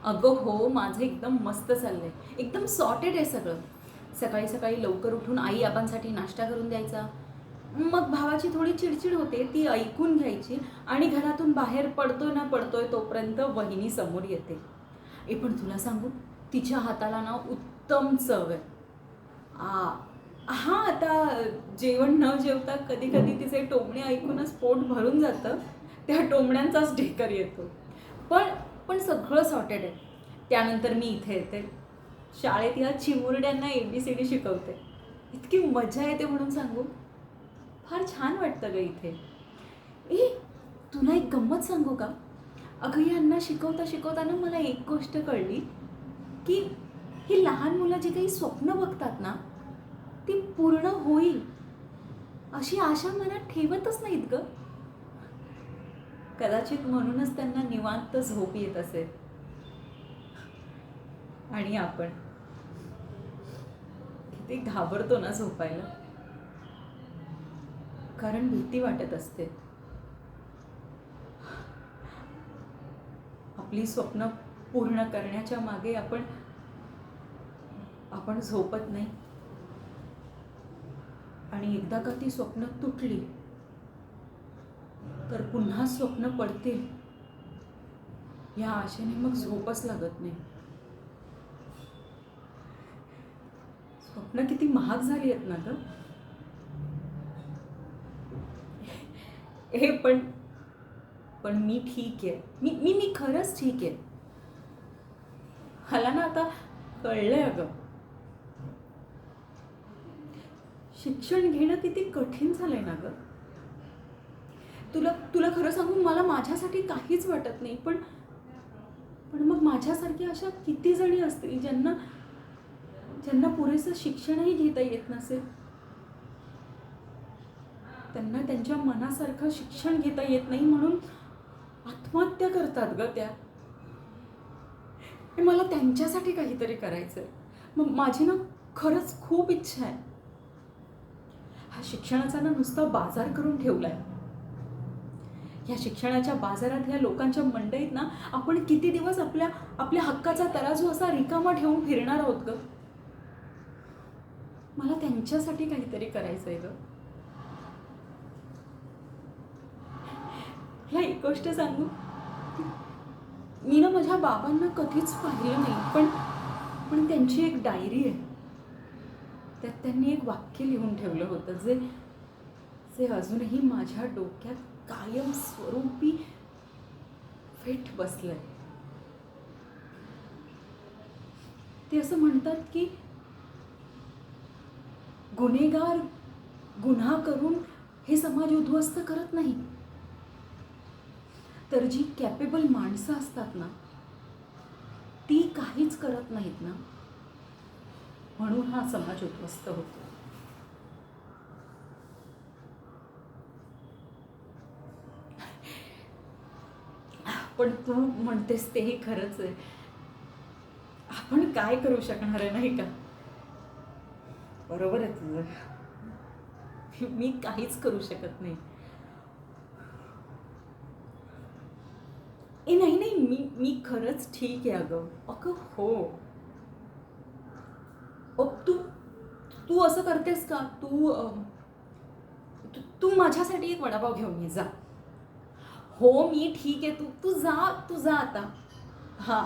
अगं हो, माझं एकदम मस्त चाललंय. एकदम सॉर्टेड आहे सगळं. सकाळी सकाळी लवकर उठून आई आबांसाठी नाश्ता करून द्यायचा. मग भावाची थोडी चिडचिड होते, ती ऐकून घ्यायची आणि घरातून बाहेर पडतोय तोपर्यंत वहिनी समोर येते. पण तुला सांगू, तिच्या हाताला ना उत्तम चव आहे. आ हां, आता जेवण न जेवता कधी-कधी तिचे टोमणे ऐकूनच पोट भरून जातं. त्या टोमण्यांचाच ढेकर येतो. पण पण सगळं सॉर्टेड आहे. त्यानंतर मी इथे येते. शाळेत या चिमुरड्यांना ABCD शिकवते. इतकी मजा येते म्हणून सांगू. फार छान वाटतं गं इथे. ए, तुला एक गंमत सांगू का? अगं यांना शिकवता ना मला एक गोष्ट कळली, की ही लहान मुलं जी काही स्वप्न बघतात ना, ती पूर्ण होईल अशी आशा मनात ठेवतच नाहीत गं. कदाचित म्हणूनच त्यांना निवांत झोप येत असेल. आणि आपण किती घाबरतो ना झोपायला, कारण भीती वाटत असते. आपली स्वप्न पूर्ण करण्याच्या मागे आपण झोपत नाही. आणि एकदा का ती स्वप्न तुटली तर पुन्हा स्वप्न पडतील या आशेने मग झोपच लागत नाही. स्वप्न किती महाग झाली आहेत ना ग. हे पण मी ठीक आहे. मी खरंच ठीक आहे. मला ना आता कळलंय अगं, शिक्षण घेणं किती कठीण झालंय ना ग. तुला खरं सांगून मला माझ्यासाठी काहीच वाटत नाही. पण मग माझ्यासारखी अशा किती जणी असतील ज्यांना पुरेसं शिक्षणही घेता येत नसेल. त्यांना त्यांच्या मनासारखं शिक्षण घेता येत नाही म्हणून आत्महत्या करतात ग त्या. मला त्यांच्यासाठी काहीतरी करायचंय. मग माझी ना खरंच खूप इच्छा आहे. हा शिक्षणाचा ना नुसता बाजार करून ठेवलाय. या शिक्षणाच्या बाजारात ह्या लोकांच्या मंडईत ना आपण किती दिवस आपल्या हक्काचा तराजू असा रिकामा ठेवून फिरणार आहोत ग. मला त्यांच्यासाठी काहीतरी करायचंय ग. ह्या एक गोष्ट सांगू, मी ना माझ्या बाबांना कधीच पाहिलं नाही. पण त्यांची एक डायरी आहे. त्यात त्यांनी एक वाक्य लिहून ठेवलं होतं जे अजूनही माझ्या डोक्यात कायम स्वरूपी फिट बसलंय. ते असं म्हणतात की गुन्हेगार गुन्हा करून हे समाज उद्ध्वस्त करत नाही, तर जी कॅपेबल माणसं असतात ना ती काहीच करत नाहीत ना, म्हणून हा समाज उद्ध्वस्त होतो. पण तू म्हणतेस तेही खरंच आहे. आपण काय करू शकणार आहे नाही का. बरोबर आहे तुझं. मी काहीच करू शकत नाही. नाही, मी खरंच ठीक आहे अगं. हो. तू तू असं करतेस का? तू माझ्यासाठी एक वडापाव घेऊन ये जा. हो मी ठीक आहे. तू जा आता. हां.